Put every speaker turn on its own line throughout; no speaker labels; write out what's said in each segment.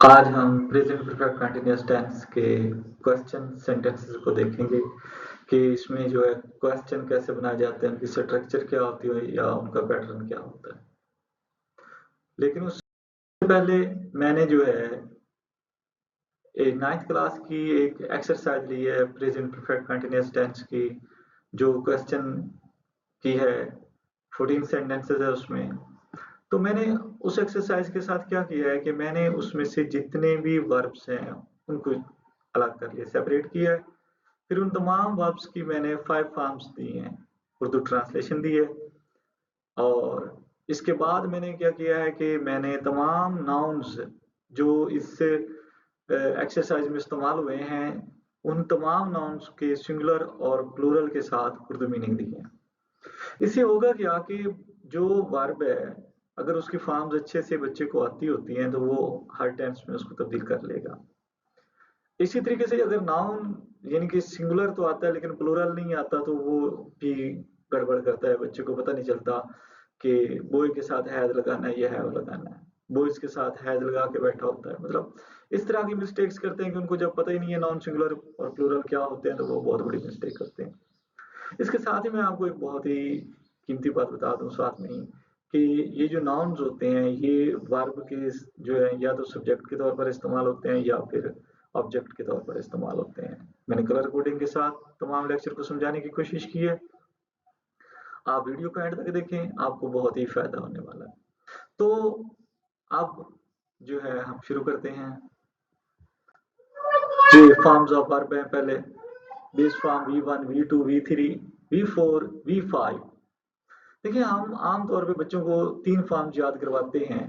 आज हम present perfect continuous tense के क्वेश्चन सेंटेंसेस को देखेंगे कि इसमें जो है क्वेश्चन कैसे बनाए जाते हैं, उनकी स्ट्रक्चर क्या होती है या उनका पैटर्न क्या होता है। लेकिन उससे पहले मैंने जो है नाइन्थ क्लास की एक एक्सरसाइज ली है प्रेजेंट परफेक्ट कंटिन्यूअस टेंस की, जो क्वेश्चन की है। 14 सेंटेंसेस है उसमें। तो मैंने उस एक्सरसाइज के साथ क्या किया है कि मैंने उसमें से जितने भी वर्ब्स हैं उनको अलग कर लिया, सेपरेट किया है। फिर उन तमाम वर्ब्स की मैंने 5 फॉर्म्स दी हैं, उर्दू ट्रांसलेशन दी है। और इसके बाद मैंने क्या किया है कि मैंने तमाम नाउन्स जो इस एक्सरसाइज में इस्तेमाल हुए हैं, उन तमाम नाउन्स के सिंगुलर और प्लूरल के साथ उर्दू मीनिंग दी है। इससे होगा क्या कि जो वर्ब है, अगर उसकी फॉर्म्स अच्छे से बच्चे को आती होती हैं तो वो हर टेंस में उसको तब्दील कर लेगा। इसी तरीके से अगर नाउन यानी कि सिंगुलर तो आता है लेकिन प्लूरल नहीं आता तो वो भी गड़बड़ करता है, बच्चे को पता नहीं चलता कि बॉय के साथ हैज लगाना है या हैव लगाना है, बॉयज के साथ हैज लगा के बैठा होता है। मतलब इस तरह की मिस्टेक्स करते हैं कि उनको जब पता ही नहीं है नॉन सिंगुलर और प्लूरल क्या होते हैं तो वो बहुत बड़ी मिस्टेक करते हैं। इसके साथ ही मैं आपको एक बहुत ही कीमती बात बता दूं साथ में ही, कि ये जो नाउन्स होते हैं ये वर्ब के जो है या तो सब्जेक्ट के तौर पर इस्तेमाल होते हैं या फिर ऑब्जेक्ट के तौर पर इस्तेमाल होते हैं। मैंने कलर कोडिंग के साथ तमाम लेक्चर को समझाने की कोशिश की है। आप वीडियो को एंड तक देखें, आपको बहुत ही फायदा होने वाला है। तो अब जो है हम शुरू करते हैं। जी, फॉर्म्स ऑफ वर्ब है पहले। Base form V1, V2, V3, V4, V5। देखिए हम आमतौर पे बच्चों को 3 फॉर्म्स याद करवाते हैं,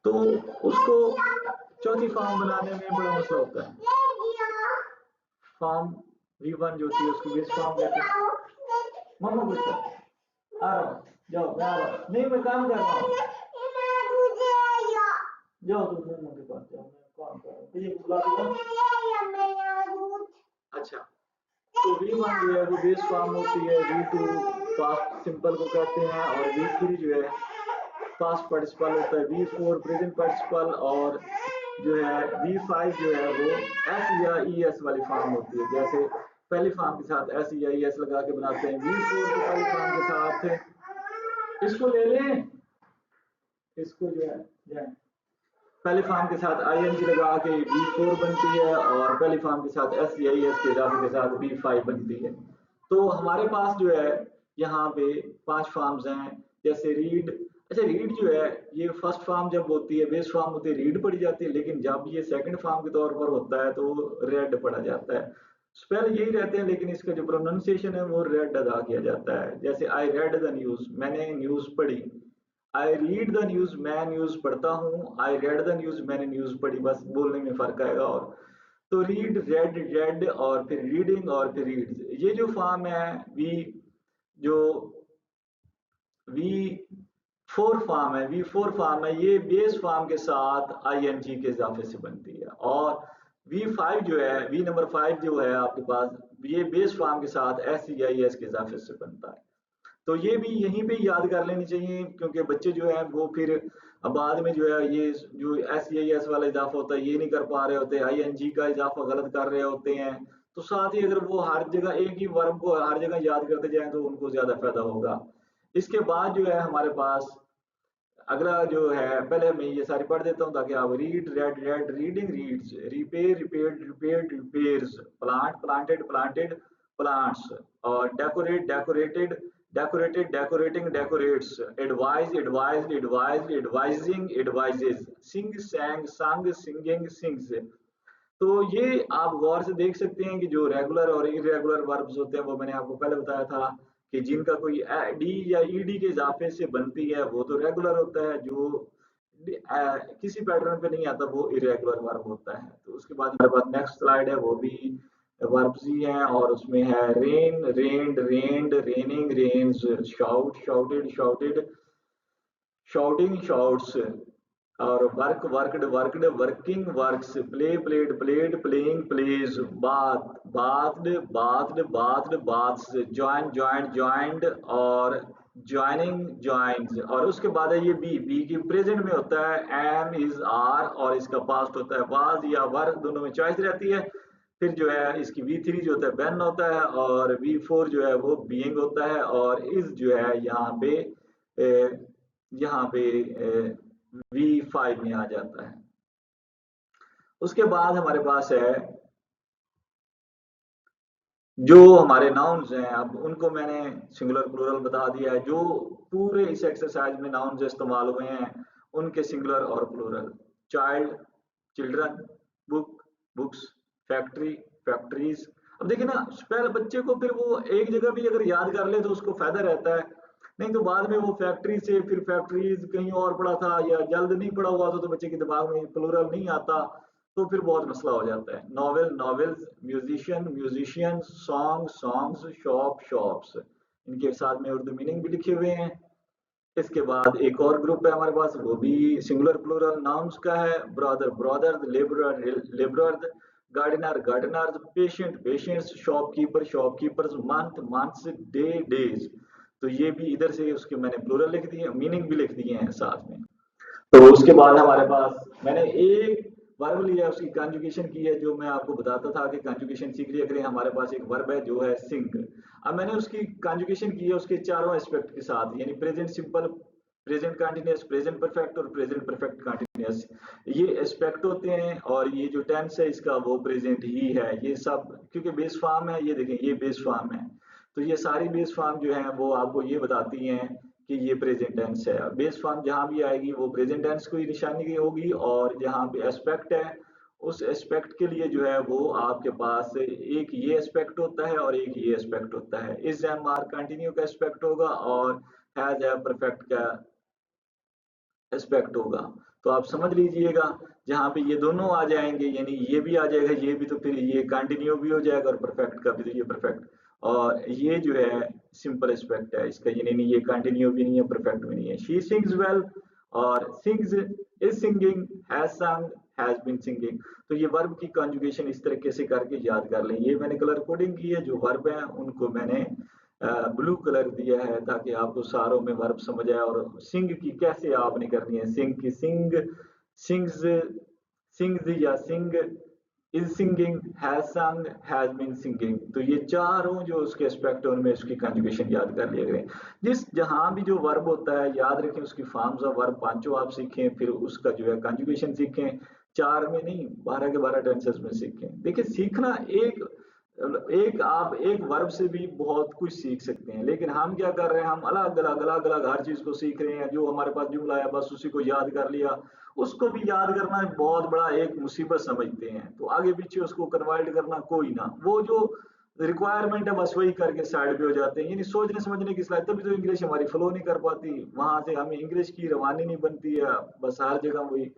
तो उसको चौथी फॉर्म बनाने में बड़ा मसला होता है। फॉर्म V1 जो होती है उसको बेस फॉर्म कहते हैं। मम्मा कुछ आ रहा हूँ, जाओ मैं आ रहा हूँ। नहीं मैं काम कर रहा हूँ। जाओ तुम मम्मा के पास जाओ, मैं काम कर रहा हूँ। तो ये बुला लो। अच्छा, तो V1 जो है वो बेस फॉर्म होती है, V2 पास्ट सिंपल को कहते हैं और V3 जो है पास्ट पार्टिसिपल होता है, V4 प्रेजेंट पार्टिसिपल और जो है V5 जो है वो एस या ई एस वाली फॉर्म होती है। जैसे पहली फॉर्म के साथ एस या ई एस लगा के बनाते हैं, V4 को पहली फॉर्म के साथ इसको ले लें, इसको जो है पहली फॉर्म के साथ आईएनजी लगा के V4 बनती है और पहली फॉर्म के साथ एस या ई एस के इजाफे के साथ V5 बनती है। तो हमारे पास जो है यहाँ पे 5 फॉर्म्स हैं। जैसे रीड, अच्छा रीड जो है ये फर्स्ट फॉर्म जब होती है, बेस फॉर्म होती है, रीड पढ़ी जाती है, लेकिन जब ये सेकंड फॉर्म के तौर पर होता है तो रेड पढ़ा जाता है। स्पेल यही रहते हैं लेकिन इसका जो प्रोनाउंसिएशन है वो रेड अदा किया जाता है। जैसे आई रेड द न्यूज, मैंने न्यूज पढ़ी। आई रीड द न्यूज, मैं न्यूज पढ़ता हूँ। आई रेड द न्यूज, मैंने न्यूज पढ़ी। बस बोलने में फर्क आएगा। और तो रीड, रेड, रेड और फिर रीडिंग और फिर रीड्स, ये जो फॉर्म है वी जो वी फोर फॉर्म है, V4 फॉर्म है, ये बेस फॉर्म के साथ आईएनजी के इजाफे से बनती है। और V5 जो है, V नंबर 5 जो है आपके पास, ये बेस फॉर्म के साथ एस या एस के इजाफे से बनता है। तो ये भी यहीं पे याद कर लेनी चाहिए क्योंकि बच्चे जो है वो फिर बाद में जो है ये जो एस या एस वाला इजाफा होता है ये नहीं कर पा रहे होते, आईएनजी का इजाफा गलत कर रहे होते हैं। तो साथ ही अगर वो हर जगह एक ही वर्ब को हर जगह याद करते जाएं तो उनको ज्यादा फायदा होगा। इसके बाद जो है हमारे पास अगला जो है, पहले मैं ये सारी पढ़ देता हूँ ताकि आप read, read, read, reading, reads, repair, repaired, repaired, repairs, plant, planted, planted, plants और decorate, decorated, decorated, decorating, decorates, advise, advised, advised, advising, advises, sing, sang, sung, singing, sings. तो ये आप गौर से देख सकते हैं कि जो रेगुलर और इरेगुलर वर्ब्स होते हैं वो मैंने आपको पहले बताया था कि जिनका कोई डी या ईडी के इजाफे से बनती है वो तो रेगुलर होता है, जो किसी पैटर्न पे नहीं आता वो इरेगुलर वर्ब होता है। तो उसके बाद हमारे पास नेक्स्ट स्लाइड है, वो भी वर्ब्स ही हैं और उसमें है rain, rained, rained, raining, rains, shout, shouted, shouted, shouting, shouts और work, worked, worked, working, works, play, played, played, playing, plays, bath, bathed, bathed, bathed, baths, join, joint, joined और joining, joins, और उसके बाद है ये बी की present में होता है एम, इज, आर, और इसका पास्ट होता है वाज या वर, दोनों में चॉइस रहती है। फिर जो है इसकी V3 जो होता है बेन होता है, और V4 जो है वो बीइंग होता है, और इज जो है यहाँ पे V5 में आ जाता है। उसके बाद हमारे पास है जो हमारे नाउन्स हैं, अब उनको मैंने सिंगुलर प्लूरल बता दिया है। जो पूरे इस एक्सरसाइज में नाउन्स इस्तेमाल हुए हैं उनके सिंगुलर और plural: child, children, book, books, factory, factories. अब देखिए ना, पहले बच्चे को फिर वो एक जगह भी अगर याद कर ले तो उसको फायदा रहता है, नहीं तो बाद में वो फैक्ट्री से फिर फैक्ट्रीज कहीं और पढ़ा था या जल्द नहीं पढ़ा हुआ था तो बच्चे के दिमाग में प्लूरल नहीं आता, तो फिर बहुत मसला हो जाता है। Novel, novels, musician, musicians, song, songs, shop, shops. इनके साथ में उर्दू मीनिंग भी लिखे हुए हैं। इसके बाद एक और ग्रुप है हमारे पास, वो भी सिंगुलर प्लूरल नाउन्स का है: brother, brothers, labourer, labourers, gardener, gardeners, patient, patients, shopkeeper, shopkeepers, month, months, day, days. तो ये भी इधर से उसके मैंने प्लूरल लिख दिए, मीनिंग भी लिख दिए हैं साथ में। तो उसके बाद हमारे पास मैंने एक वर्ब लिया, उसकी कंजुगेशन की है, जो मैं आपको बताता था कि कंजुगेशन सीख लिया करें। हमारे पास एक वर्ब है जो है सिंग। अब मैंने उसकी कंजुगेशन की है उसके चारों एस्पेक्ट के साथ, यानी present simple, present continuous, present perfect और प्रेजेंट परफेक्ट कंटिन्यूअस। ये एस्पेक्ट होते हैं, और ये जो टेंस है इसका वो प्रेजेंट ही है। ये सब क्योंकि बेस फॉर्म है, ये देखें ये बेस फॉर्म है, तो ये सारी बेस फॉर्म जो है वो आपको ये बताती हैं कि ये प्रेजेंट टेंस है। बेस फॉर्म जहां भी आएगी वो प्रेजेंट टेंस की निशानी की होगी, और जहां पे एस्पेक्ट है उस एस्पेक्ट के लिए जो है वो आपके पास एक ये एस्पेक्ट होता है और एक ये एस्पेक्ट होता है। इज, एम, आर कंटिन्यू का एस्पेक्ट होगा, और हैज, है परफेक्ट का एस्पेक्ट होगा। तो आप समझ लीजिएगा, जहां पे ये दोनों आ जाएंगे, यानी ये भी आ जाएगा, ये भी, तो फिर ये कंटिन्यू भी हो जाएगा, और परफेक्ट का भी, तो ये परफेक्ट। और ये जो है सिंपल एस्पेक्ट है इसका, यानी नहीं ये कंटिन्यू भी नहीं है, परफेक्ट भी नहीं है। शी सिंग्स वेल, और sings, is singing, has sung, has been singing. तो ये वर्ब की कॉन्जुगेशन इस तरीके से करके याद कर लें। ये मैंने कलर कोडिंग की है, जो वर्ब है उनको मैंने ब्लू कलर दिया है ताकि आपको सारों में वर्ब समझ आए। और सिंग की कैसे आपने करनी है, सिंग की सिंग, सिंग्स, सिंग्स या sing, is singing, has sung, has been singing. तो ये चारों जो उसके एस्पेक्ट है उनमें उसकी कंजुगेशन याद कर लिया करें। जिस जहां भी जो वर्ब होता है याद रखें, उसकी फॉर्म्स ऑफ वर्ब पांचों आप सीखें, फिर उसका जो है कंजुगेशन सीखें। 4 में नहीं, 12 के 12 टेंसेस में सीखें। देखिए सीखना एक एक आप एक वर्ब से भी बहुत कुछ सीख सकते हैं, लेकिन हम क्या कर रहे हैं, हम अलग अलग हर चीज को सीख रहे हैं। जो हमारे पास जुमला है बस उसी को याद कर लिया, उसको भी याद करना बहुत बड़ा एक मुसीबत समझते हैं, तो आगे पीछे उसको कन्वर्ट करना कोई ना, वो जो रिक्वायरमेंट है बस वही करके साइड पे हो जाते हैं, यानी सोचने समझने की सलाहियत, तभी तो इंग्लिश हमारी फ्लो नहीं कर पाती, वहां से हमें इंग्लिश की रवानी नहीं बनती है, बस हर जगह वही।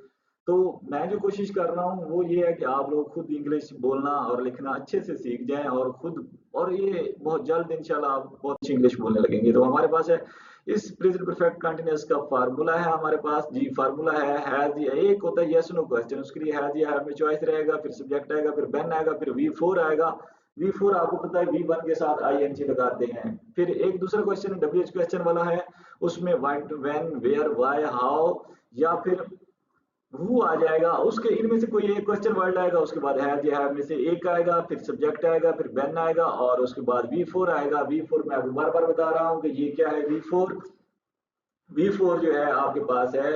तो मैं जो कोशिश कर रहा हूँ वो ये है कि आप लोग खुद इंग्लिश बोलना और लिखना अच्छे से सीख जाएं, और खुद, और ये बहुत जल्द इंशाल्लाह आप बहुत अच्छी इंग्लिश बोलने लगेंगे। तो हमारे पास है इस प्रेजेंट परफेक्ट कंटीन्यूअस का फार्मूला है हमारे पास जी, फार्मूला है हैज। एक होता है यस नो क्वेश्चन, उसके लिए हैज या हैव में चॉइस रहेगा, फिर सब्जेक्ट आएगा, फिर बेन आएगा, फिर V4 आएगा। V4 आपको पता है V1 के साथ ING लगाते हैं। फिर एक दूसरा क्वेश्चन WH क्वेश्चन वाला है, उसमें what, when, where, why, how, या फिर हु आ जाएगा। उसके इनमें से कोई एक क्वेश्चन वर्ड आएगा, उसके बाद हैज या हैव में से एक आएगा, फिर सब्जेक्ट आएगा, फिर बेन आएगा, और उसके बाद V4 आएगा। V4 में आपको बार बार बता रहा हूँ कि ये क्या है V4। V4 जो है आपके पास है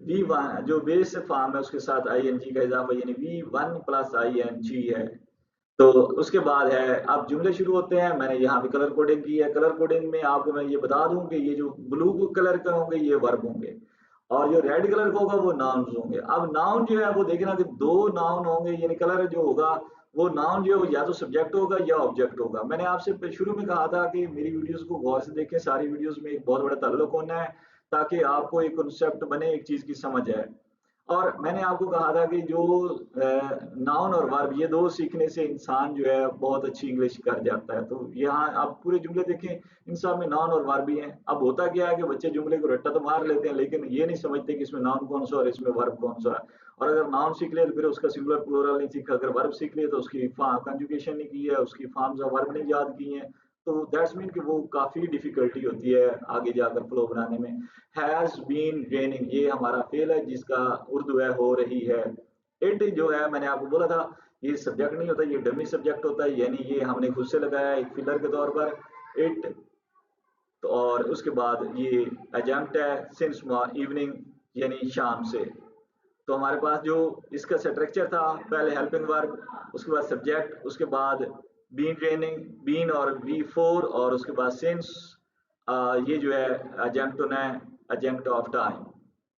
V1 जो बेस फॉर्म है उसके साथ ING का इजाफा, यानी V1 प्लस ING है। तो उसके बाद है अब जुमले शुरू होते हैं। मैंने यहाँ पे कलर कोडिंग की है। कलर कोडिंग में आपको मैं ये बता दूं कि ये जो ब्लू कलर के होंगे ये वर्ब होंगे, और जो रेड कलर का होगा वो नाउन्स होंगे। अब नाउन जो है वो देखना कि 2 नाउन होंगे, यानी कलर जो होगा वो नाउन जो है या तो सब्जेक्ट होगा या ऑब्जेक्ट होगा। मैंने आपसे शुरू में कहा था कि मेरी वीडियोस को गौर से देखें, सारी वीडियोस में एक बहुत बड़ा ताल्लुक होना है ताकि आपको एक कॉन्सेप्ट बने, एक चीज की समझ आए। और मैंने आपको कहा था कि जो नाउन और वर्ब ये दो सीखने से इंसान जो है बहुत अच्छी इंग्लिश कर जाता है। तो यहाँ आप पूरे जुमले देखें, इन सब में नाउन और वर्ब भी हैं। अब होता क्या है कि बच्चे जुमले को रट्टा तो मार लेते हैं, लेकिन ये नहीं समझते कि इसमें नाउन कौन सा और इसमें वर्ब कौन सा है। और अगर नाउन सीख ले तो फिर उसका सिंगुलर प्लूरल नहीं सीखा, अगर वर्ब सीख ले तो उसकी कंजुगेशन नहीं की है, उसकी फॉर्म्स ऑफ वर्ब नहीं याद की है, तो दैट्स मीन कि वो काफी डिफिकल्टी होती है आगे जाकर फ्लो बनाने में। हैज बीन रेनिंग ये हमारा फेल है जिसका उर्दू है हो रही है। इट जो है मैंने आपको बोला था ये सब्जेक्ट नहीं होता, ये डमी सब्जेक्ट होता है, यानी ये हमने खुद से लगाया एक फिलर के तौर पर इट। तो और उसके बाद ये एडजंक्ट है सिंस इवनिंग यानी शाम से। तो हमारे पास जो इसका स्ट्रक्चर था पहले हेल्पिंग वर्ब, उसके बाद सब्जेक्ट, उसके बाद बीन ट्रेनिंग बीन और बी फोर, और उसके बाद सिंस ये जो है एडजंक्ट है एडजंक्ट ऑफ टाइम,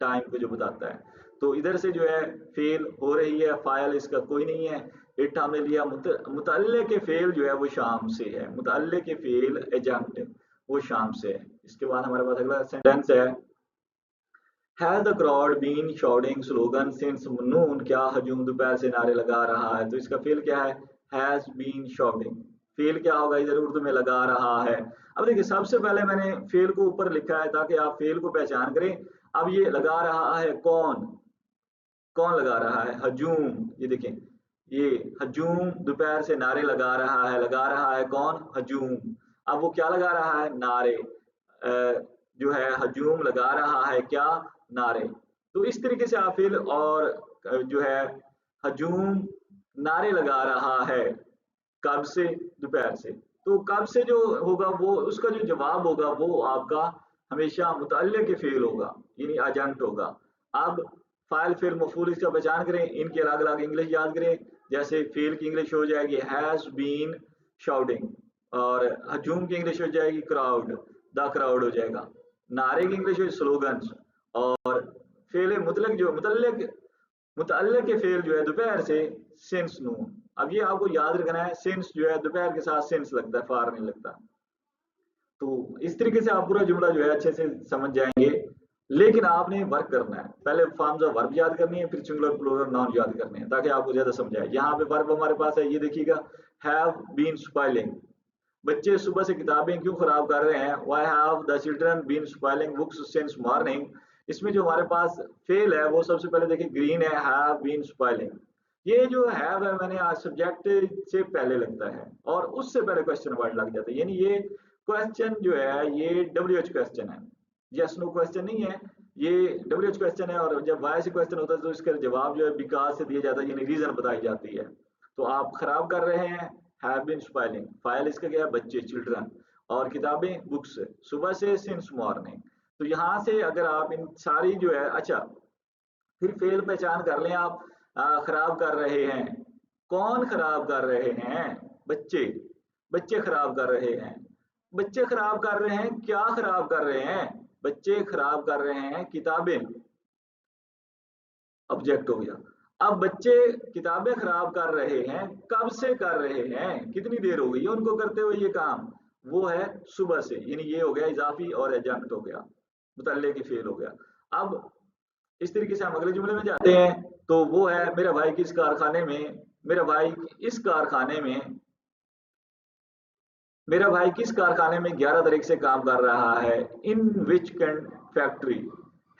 टाइम को जो बताता है। तो इधर से जो है फेल हो रही है, फाइल इसका कोई नहीं है। इट हमने लिया मुतल्ले के फेल जो है वो शाम से है, मुतल्ले के फेल एडजंक्ट वो शाम से है। इसके बाद हमारे पास अगला सेंटेंस है Has the crowd been shouting slogan since noon? क्या हजूम दोपहर से नारे लगा रहा है? तो इसका फेल क्या है? Has been shouting। फेल क्या होगा इधर उर्दू में? लगा रहा है। अब देखिए सबसे पहले मैंने फेल को ऊपर लिखा है ताकि आप फेल को पहचान करें। अब ये लगा रहा है कौन? कौन लगा रहा है? हजूम। ये देखें ये हजूम दोपहर से नारे लगा रहा है कौन? हजूम। अब वो क्या लगा रहा है? नारे। जो है हजूम लगा रहा है क्या? नारे। तो इस तरीके से आप फेल और जो है हजूम नारे लगा रहा है कब से? दोपहर से। तो कब से जो होगा वो उसका जो जवाब होगा वो आपका हमेशा मुतअल्लिक़ के फेल होगा यानी एजेंट होगा। अब फाइल फेल मफूल इसका पहचान करें, इनके अलग अलग इंग्लिश याद करें। जैसे फेल की इंग्लिश हो जाएगी हैज बीन शाउटिंग, और हजूम की इंग्लिश हो जाएगी क्राउड, द क्राउड हो जाएगा। नारे की इंग्लिश हो स्लोगन्स, और फेल मुतलक जो मुतअल्लिक़ के फेल जो है दोपहर से सिंस नून। अब ये आपको याद रखना है सिंस जो है दोपहर के साथ सिंस लगता है, फार नहीं लगता। तो इस तरीके से आप पूरा जुमला जो है अच्छे से समझ जाएंगे। लेकिन आपने वर्क करना है, पहले फॉर्म्स ऑफ वर्ब याद करनी है, फिर सिंगुलर प्लूरल नाउन याद करने हैं ताकि आपको ज्यादा समझ आए। यहाँ पे वर्ब हमारे पास है, ये देखिएगा हैव बीन स्पॉइलिंग। बच्चे सुबह से किताबें क्यों खराब कर रहे हैं? Why have the children been spoiling books since morning. इसमें जो हमारे पास फेल है वो सबसे पहले देखिए ग्रीन है, हैव बीन स्पॉइलिंग। ये जो हैव है मैंने आज सब्जेक्ट से पहले लगता है और उससे पहले क्वेश्चन वर्ड लग जाता है, यानी ये क्वेश्चन जो है ये WH क्वेश्चन है, यस नो क्वेश्चन नहीं है, ये WH क्वेश्चन है। और जब वाई से क्वेश्चन होता है तो इसका जवाब जो है बिकॉज से दिया जाता है, यानी रीजन बताई जाती है। तो आप खराब कर रहे हैं, हैव बीन स्पॉइलिंग। फाइल इसका क्या है? बच्चे, चिल्ड्रन, और किताबें बुक्स, सुबह से सिंस मॉर्निंग। तो यहाँ से अगर आप इन सारी जो है, अच्छा फिर फेल पहचान कर लें आप। खराब कर रहे हैं, कौन खराब कर रहे हैं? बच्चे, बच्चे खराब कर रहे हैं। बच्चे खराब कर रहे हैं, क्या खराब कर रहे हैं? बच्चे खराब कर रहे हैं किताबें, ऑब्जेक्ट हो गया। अब बच्चे किताबें खराब कर रहे हैं, कब से कर रहे हैं? कितनी देर हो गई है उनको करते हुए ये काम? वो है सुबह से, यानी ये हो गया इजाफी और एजेंट हो गया, मुतल्ले की फेल हो गया। अब इस तरीके से हम अगले जुमले में जाते हैं। तो वो है मेरा भाई किस कारखाने में, मेरा भाई इस कारखाने में, मेरा भाई किस कारखाने में 11 तारीख से काम कर रहा है? In which factory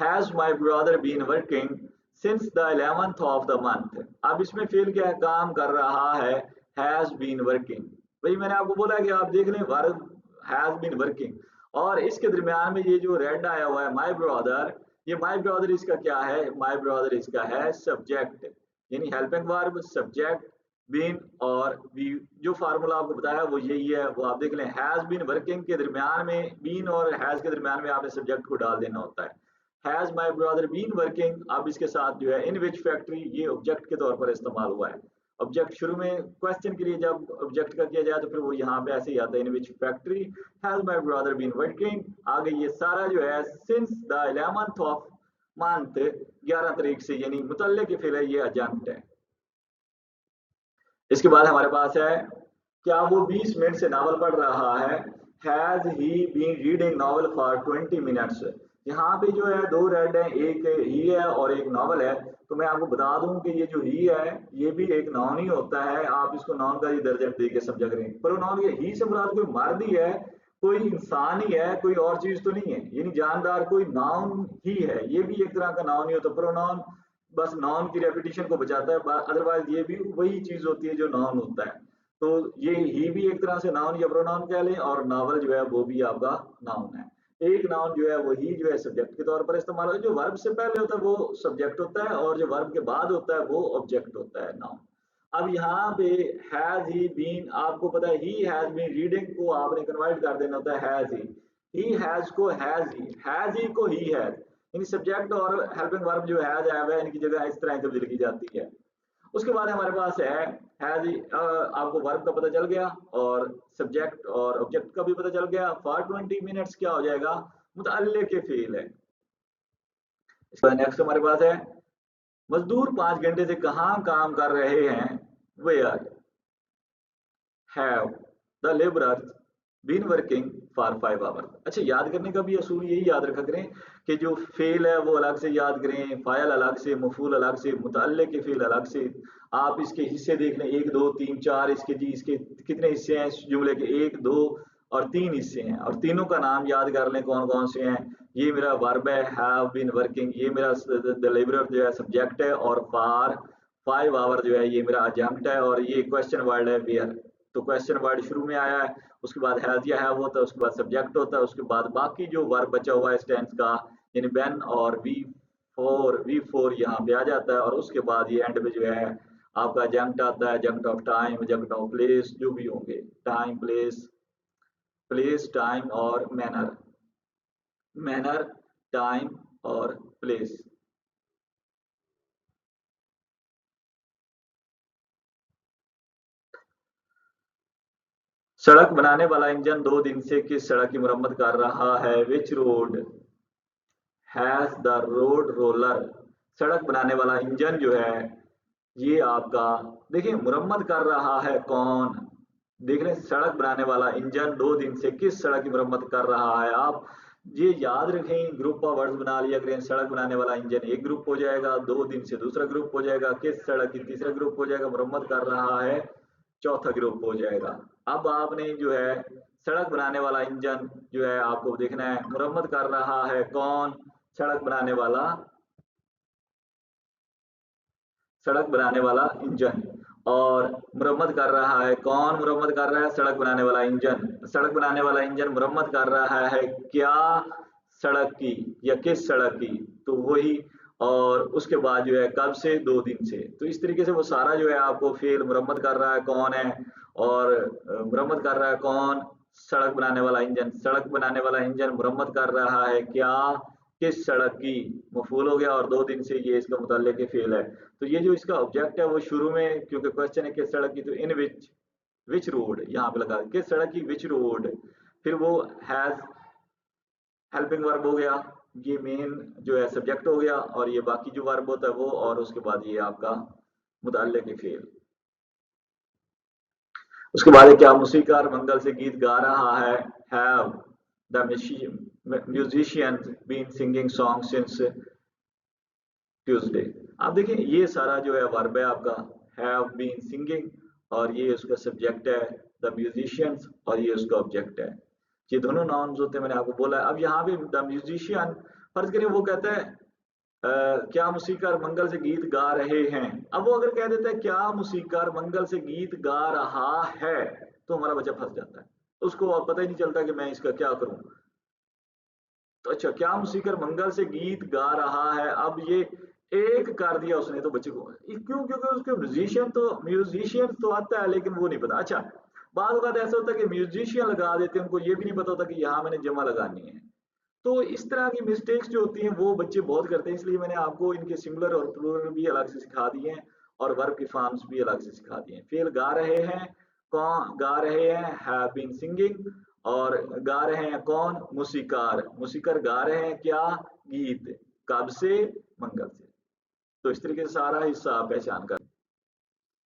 has my brother been working since the 11th of the month. अब इसमें फेल क्या है? काम कर रहा है, हैज बीन वर्किंग। भाई मैंने आपको बोला कि आप देख लें वर्ब हैज बीन वर्किंग, और इसके दरमियान में ये जो रेड आया हुआ है माई ब्रदर, ये माई ब्रदर इसका क्या है? माई ब्रदर इसका है सब्जेक्ट, यानी हेल्पिंग वर्ब, सब्जेक्ट, बीन और बी। जो फार्मूला आपको बताया वो यही है, वो आप देख लें। हैज बीन वर्किंग के दरमियान में, बीन और हैज के दरमियान में आपने सब्जेक्ट को डाल देना होता है। Has my brother been working, अब इसके साथ जो है इन विच फैक्ट्री, ये ऑब्जेक्ट के तौर पर इस्तेमाल हुआ है। ऑब्जेक्ट शुरू में क्वेश्चन के लिए जब ऑब्जेक्ट का किया जाए तो फिर वो यहाँ पे ऐसे ही आता है, in which factory has my brother been working. आगे ये सारा जो है since the 11th of month, 11 तारीख से, यानी मुतल्ले के फेल है, ये एजेंट है। इसके बाद हमारे पास है क्या वो 20 मिनट से नावल पढ़ रहा है? Has he been reading novel for 20 minutes. यहाँ पे जो है दो रेड है, एक ही है और एक नॉवल है। तो मैं आपको बता दूं कि ये जो ही है ये भी एक नाउन ही होता है, आप इसको नाउन का ही दर्जा दे के समझा करें। प्रोनाउन ये ही से मुराद कोई मर्द ही है, कोई इंसान ही है, कोई और चीज तो नहीं है, यानी जानदार कोई नाउन ही है, ये भी एक तरह का नाउन ही होता है। प्रोनाउन बस नाउन की रेपिटेशन को बचाता है, अदरवाइज ये भी वही चीज होती है जो नाउन होता है। तो ये ही भी एक तरह से नाउन या प्रोनाउन कह लें, और नावल जो है वो भी आपका नाउन है। एक नाउन जो है वो ही जो है सब्जेक्ट के तौर पर इस्तेमाल होता है, जो वर्ब से पहले होता है वो सब्जेक्ट होता है, और जो वर्ब के बाद होता है वो ऑब्जेक्ट होता है, नाउन। अब यहाँ पे हैज ही बीन, आपको पता है ही हैज बीन रीडिंग को आपने कन्वर्ट कर देना होता है हैज ही हैज को हैज ही को ही हैज, इन सब्जेक्ट और हेल्पिंग वर्ब जो हैज है इनकी जगह इस तरह तब्दील की जाती है। उसके बाद हमारे पास है जी, आपको वर्ब का पता चल गया और सब्जेक्ट और ऑब्जेक्ट का भी पता चल गया। फॉर 20 मिनट्स क्या हो जाएगा, मुतअल्लिक़ के फ़ील है। इसका नेक्स्ट हमारे पास है मजदूर 5 घंटे से कहाँ काम कर रहे हैं, where have the labourers been working for 5 hours. अच्छा, याद करने का भी असूल यही याद रखा करें कि जो फेल है वो अलग से याद करें, फाइल अलग से, मफूल अलग से, मुतअल्लिक़ के फेल अलग से। आप इसके हिस्से देख लें, 1 2 3 4, इसके जी इसके कितने हिस्से हैं इस जुमले के, 1 2 और 3 हिस्से हैं, और तीनों का नाम याद कर लें कौन कौन से हैं। ये मेरा वर्ब है हैव बीन वर्किंग, ये मेरा द लेबरर जो है सब्जेक्ट है, और फॉर 5 आवर जो है ये मेरा एडजंक्ट है, और ये क्वेश्चन वर्ड है वेयर। तो क्वेश्चन वर्ड शुरू में आया है, उसके बाद हैज या हैव होता है, उसके बाद सब्जेक्ट होता है, उसके बाद बाकी जो वर्ब बचा हुआ है इस टेंस का, यानी व्हेन और वी फोर यहाँ पे आ जाता है, और उसके बाद ये एंड में जो है आपका जंक्ट आता है, जंक्ट ऑफ टाइम, जंक्ट ऑफ प्लेस, जो भी होंगे, टाइम प्लेस टाइम और मैनर टाइम और प्लेस। सड़क बनाने वाला इंजन 2 दिन से किस सड़क की मरम्मत कर रहा है, विच road has the road roller. सड़क बनाने वाला इंजन जो है ये आपका, देखिए मुरम्मत कर रहा है कौन, देख रहे हैं, सड़क बनाने वाला इंजन 2 दिन से किस सड़क की मरम्मत कर रहा है। आप ये याद रखें, ग्रुप ऑफ वर्ड्स बना लिया करें, सड़क बनाने वाला इंजन एक ग्रुप हो जाएगा, 2 दिन से दूसरा ग्रुप हो जाएगा, किस सड़क की तीसरा ग्रुप हो जाएगा, मुरम्मत कर रहा है चौथा ग्रुप हो जाएगा। अब आपने जो है सड़क बनाने वाला इंजन जो है आपको देखना है, मुरम्मत कर रहा है कौन, सड़क बनाने वाला इंजन, और मुरम्मत कर रहा है कौन, मुरम्मत कर रहा है सड़क बनाने वाला इंजन। सड़क बनाने वाला इंजन मुरम्मत कर रहा है क्या सड़क की या किस सड़क की, तो वही, और उसके बाद जो है कब से, 2 दिन से। तो इस तरीके से वो सारा जो है आपको फेल, मुरम्मत कर रहा है कौन है, और मुरम्मत कर रहा है कौन, सड़क बनाने वाला इंजन। सड़क बनाने वाला इंजन मुरम्मत कर रहा है क्या किस सड़क की, मफूल हो गया, और 2 दिन से ये इसका मुतल्लिक़ फेल है। तो ये जो इसका ऑब्जेक्ट है वो शुरू में, क्योंकि क्वेश्चन है किस सड़क की, तो इन विच रोड यहाँ पे लगा, किस सड़क की, विच रोड। फिर वो हैज हेल्पिंग वर्ब हो गया, ये मेन जो है सब्जेक्ट हो गया, और ये बाकी जो वर्ब होता है वो, और उसके बाद ये आपका मुतअल्लिक़ फेल। उसके बाद क्या मूसीकार मंगल से गीत गा रहा है, have the musician been singing song since Tuesday. आप देखिए ये सारा जो है वर्ब है आपका हैव बीन सिंगिंग, और ये उसका सब्जेक्ट है द म्यूजिशियंस, और ये उसका ऑब्जेक्ट है। ये दोनों नाउन्स होते हैं, मैंने आपको बोला है। अब यहाँ पे द म्यूजिशियन, फर्ज करें वो कहता है क्या मूसीकार मंगल से गीत गा रहे हैं। अब वो अगर कह देता है क्या मूसीकार मंगल से गीत गा रहा है, तो हमारा बच्चा फंस जाता है, उसको अब पता ही नहीं चलता कि मैं इसका क्या करूं। तो अच्छा, क्या मूसीकर मंगल से गीत गा रहा है, अब ये एक कर दिया उसने तो बच्चे को, क्यों, क्योंकि उसके म्यूजिशियन तो आता है लेकिन वो नहीं पता। अच्छा, बाद बात ऐसा होता है कि म्यूजिशियन लगा देते हैं, उनको ये भी नहीं पता होता कि यहाँ मैंने जमा लगानी है। तो इस तरह की मिस्टेक्स जो होती हैं वो बच्चे बहुत करते हैं, इसलिए मैंने आपको इनके सिंगुलर और प्लूरल भी अलग से सिखा दिए हैं, और वर्ब की फॉर्म्स भी अलग से सिखा दिए हैं। फेल गा रहे हैं कौन, गा रहे हैं हैव बीन सिंगिंग, और गा रहे हैं कौन, मूसीकार, मूसीकार गा रहे हैं क्या, गीत, कब से, मंगल से। तो इस तरीके से सारा हिस्सा आप पहचान कर।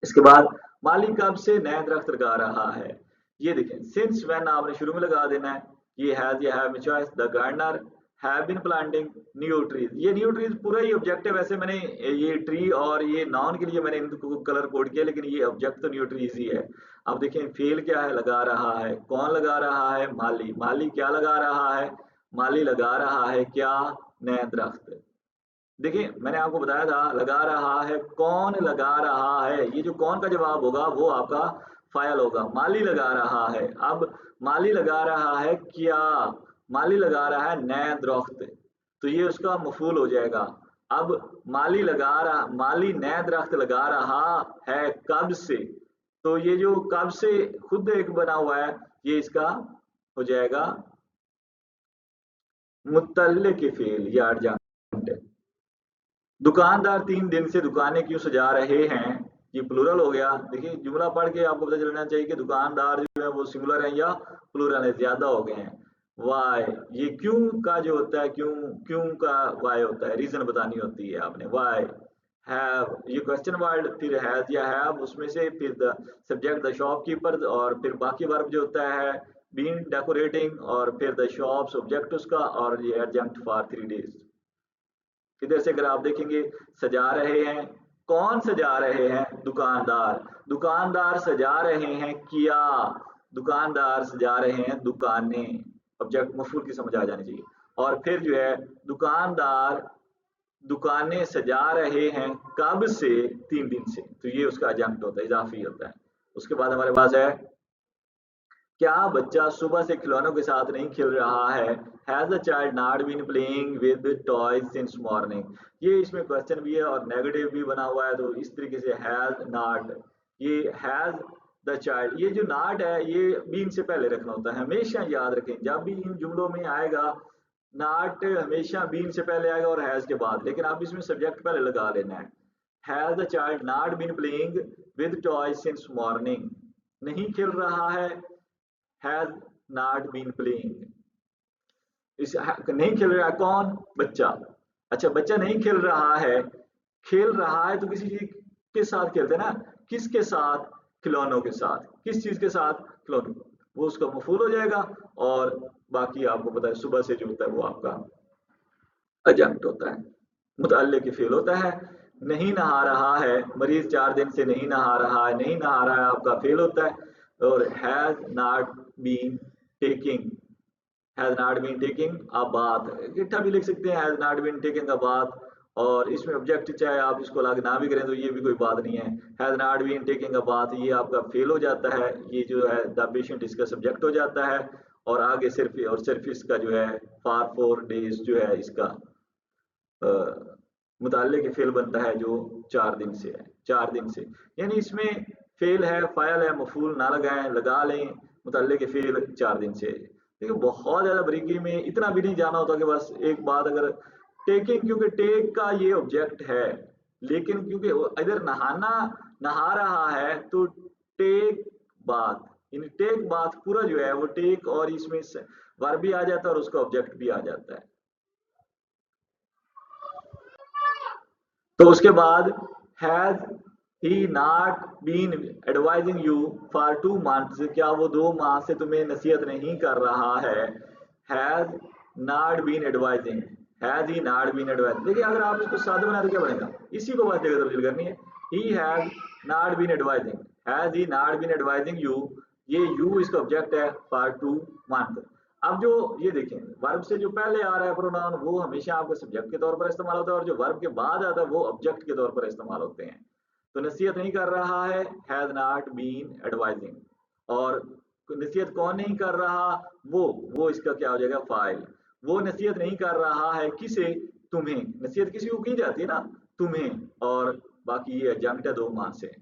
इसके बाद माली कब से नया दरख्त लगा रहा है, ये देखें सिंस व्हेन आपने शुरू में लगा देना है, ये हैज या हैव में choice, the gardener have been planting new trees, ये न्यू ट्रीज पूरा ही ऑब्जेक्ट है। वैसे मैंने ये ट्री और ये नाउन के लिए मैंने इनको कलर कोड किया, लेकिन ये ऑब्जेक्ट तो न्यू ट्रीज ही है। अब देखें फेल क्या है, लगा रहा है, कौन लगा रहा है, माली, माली क्या लगा रहा है, माली लगा रहा है क्या, नया दरख्त। देखिए मैंने आपको बताया था लगा रहा है, कौन लगा रहा है, ये जो कौन का जवाब होगा वो आपका फाइल होगा। माली लगा रहा है, अब माली लगा रहा है क्या, माली लगा रहा है नए दरख्त, तो ये उसका मफूल हो जाएगा। अब माली नए दरख्त लगा रहा है कब से, तो ये जो कब से खुद एक बना हुआ है, ये इसका हो जाएगा मुतल्लिक फेल या एडजंक्ट। दुकानदार 3 दिन से दुकानें क्यों सजा रहे हैं, ये प्लूरल हो गया। देखिए जुमला पढ़ के आपको पता चलना चाहिए कि दुकानदार जो है वो सिंगुलर है या प्लूरल है, ज्यादा हो गए हैं। वाई, ये क्यों का जो होता है, क्यों क्यों का वाई होता है, रीजन बतानी होती है आपने। वाई हैव, ये क्वेश्चन वर्ड, फिर हैज या हैव, उसमें से फिर द सब्जेक्ट द शॉपकीपर, और फिर बाकी वर्ब जो होता है बीन डेकोरेटिंग, और फिर द शॉप्स ऑब्जेक्ट उसका, और ये एडजंक्ट फॉर 3 डेज। इधर से अगर आप देखेंगे सजा रहे हैं, कौन सजा रहे हैं, दुकानदार, दुकानदार सजा रहे हैं क्या, दुकानदार सजा रहे हैं दुकानें, ऑब्जेक्ट मफूल की समझ आ जानी चाहिए। और फिर जो है दुकानदार दुकानें सजा रहे हैं कब से, 3 दिन से, तो ये उसका एडजंक्ट होता है, इजाफी होता है। उसके बाद हमारे पास है क्या बच्चा सुबह से खिलौनों के साथ नहीं खेल रहा है, has the child not been playing with toys since morning. ये इसमें क्वेश्चन भी है और नेगेटिव भी बना हुआ है, तो इस तरीके से हैज नॉट, ये हैज द चाइल्ड, ये जो नॉट है ये बीन से पहले रखना होता है, हमेशा याद रखें जब भी इन जुमलों में आएगा नॉट हमेशा बीन से पहले आएगा और हैज के बाद, लेकिन आप इसमें सब्जेक्ट पहले लगा लेना है। Has the child not been playing with toys since morning, नहीं खेल रहा है, हैज नॉट बीन प्लेइंग, इस नहीं खेल रहा कौन, बच्चा। अच्छा बच्चा नहीं खेल रहा है, खेल रहा है तो किसी चीज के साथ खेलते हैं ना, किसके साथ, खिलौनों के साथ, किस चीज के साथ, खिलौनों, वो उसका मफूल हो जाएगा। और बाकी आपको पता है सुबह से जो होता है वो आपका एडजंक्ट होता है, मुतअल्लिक की फेल होता है। नहीं नहा रहा है, मरीज 4 दिन से नहीं नहा रहा है, नहीं नहा रहा है आपका फेल होता है। और has not been taking, has not been taking a bath, इकट्ठा भी लिख सकते हैं has not been taking a bath, और इसमें ऑब्जेक्ट चाहे आप इसको अलग ना भी करें तो ये भी कोई बात नहीं है। Has not been taking a bath, ये आपका फेल हो जाता है, ये जो है द पेशेंट इसका सब्जेक्ट हो जाता है, और आगे सिर्फ इसका जो है फॉर 4 डेज जो है इसका मुताल्लिक के फेल बनता है जो 4 दिन से है, 4 दिन से, यानी इसमें फेल है, फाइल है, मफूल ना लगाएं, लगा लें, मुताल्लिक के फेल 4 दिन से। देखिए बहुत ज्यादा बरीकी में इतना भी नहीं जाना होता कि बस एक बात, अगर टेकिंग, क्योंकि टेक का ये ऑब्जेक्ट है, लेकिन क्योंकि इधर नहाना, नहा रहा है तो टेक बात, यानी टेक बात पूरा जो है वो टेक, और इसमें वर्ब भी आ जाता है और उसका ऑब्जेक्ट भी आ जाता है। तो उसके बाद has he not been advising you for 2 months, क्या वो 2 माह से तुम्हें नसीहत नहीं कर रहा है, has not been advising, has he not been advising. देखिए अगर आप इसको सादा बना तो क्या बनेगा, इसी को बस जगह तब्दील करनी है, he has not been advising, has he not been advising you, ये यू इसका ऑब्जेक्ट है फॉर 2 मंथ। अब जो ये देखें वर्ब से जो पहले आ रहा है प्रोनाउन वो हमेशा आपके सब्जेक्ट के तौर पर इस्तेमाल होता है, और जो वर्ब के बाद आता है वो ऑब्जेक्ट के तौर पर इस्तेमाल होते हैं। तो नसीहत नहीं कर रहा है, हैज नॉट बीन एडवाइजिंग, और नसीहत कौन नहीं कर रहा, वो इसका क्या हो जाएगा, फाइल। वो नसीहत नहीं कर रहा है किसे, तुम्हें, नसीहत किसी को की जाती है ना, तुम्हें, और बाकी ये एडजंक्ट है 2 माह से।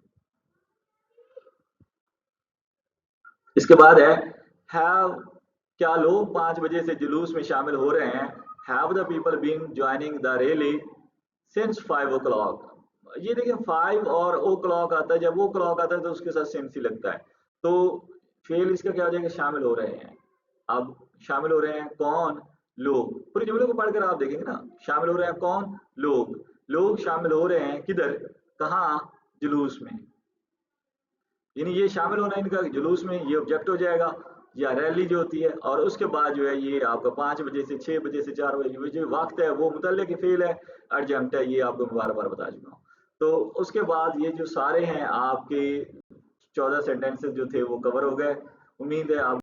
इसके बाद है हैव, क्या लोग 5 बजे से जुलूस में शामिल हो रहे हैं, have the people been joining the rally since 5 o'clock। ये देखिए 5 और ओ क्लॉक आता है, वो क्लॉक आता है तो उसके साथ सिंस ही लगता है, तो फेल इसका क्या हो जाएगा, शामिल हो रहे हैं। अब शामिल हो रहे हैं कौन, लोग, पूरे जुमले को पढ़कर आप देखेंगे ना, शामिल हो रहे हैं कौन, लोग, लोग शामिल हो रहे हैं किधर, कहाँ, जुलूस में, यानी ये शामिल होना इनका जुलूस में, ये ऑब्जेक्ट हो जाएगा, या रैली जो होती है, और उसके बाद जो है ये आपका 5 बजे से 6 बजे से 4 बजे जो वक्त है वो मुतल्लिक फेल है, एडजंक्ट है, ये आपको मैं बार बार बता चुका हूँ। तो उसके बाद ये जो सारे हैं आपके 14 सेंटेंसेस जो थे वो कवर हो गए। उम्मीद है आप